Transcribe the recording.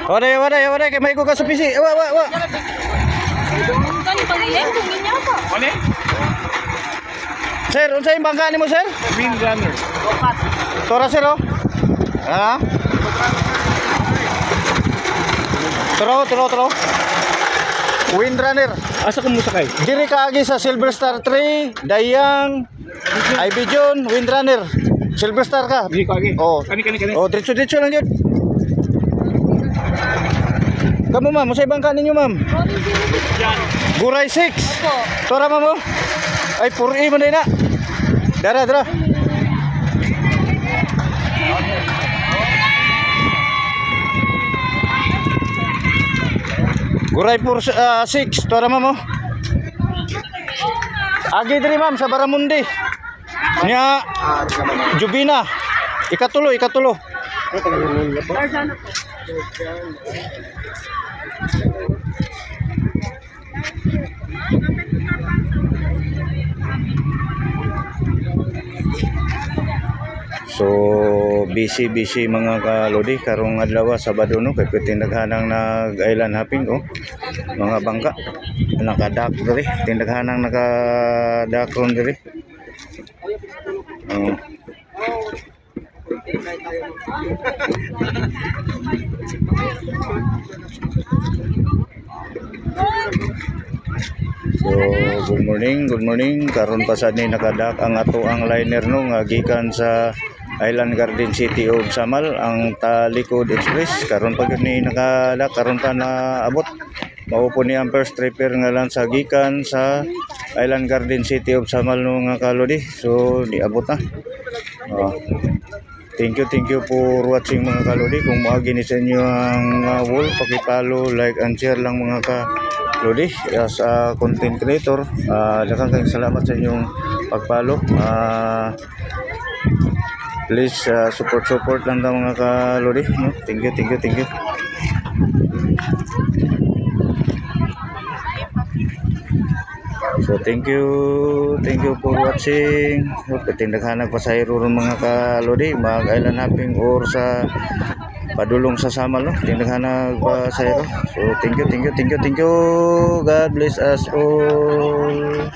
Waday, kay may ko ka sa PC. Wa. Ano? Sir, unsay bangka nimo, sir? Windrunner. Tora, sir, oh. Ha? Turo. Windrunner. Asa ko mo sakay? Diri kaagi sa Silver Star 3, Dayang, Ivy John, Windrunner. Silver Star ka? Hindi ko agi. Oh. Kani. Oh, diretso lang yun. Kamu, ma'am, unsay bangka ninyo, ma'am? Guray 6. Opo. Tora, ma'am, oh. Ay, puri mo na. Dara. Guray 6. Tora, ma'am, oh. Agi diri, ma'am, sa Baramundi. Nya Jubina. Ikatulo. So busy mga kalodi karong adlaw Sabado no kay tindaghanang nag-island hopping oh. Mga bangka nakadak diri, tindaghanang nakadak ron diri. Oh. So good morning. Karon pa sad ni nakadak ang ato ang liner no nga gikan sa Island Garden City of Samal ang Talikod Express. Karon pa gyud ni nakadak, karon pa na abot. Mao po ni ang first tripper nga lang sa gikan sa Island Garden City of Samal no nga kalodi. So di abot na. Thank you for watching mga kalodi. Kung moagi ni sa inyo ang wall, paki-follow, like and share lang mga kalodi. As a content creator, daghang salamat sa inyong pag-follow. Please support lang daw mga kalodi, no? Thank you. So thank you for watching. Tindaghanang pasahero ron mga kalodi, mag-island hopping or sa padulong sa Samal no. Tindaghanang pasahero. So thank you. God bless us all.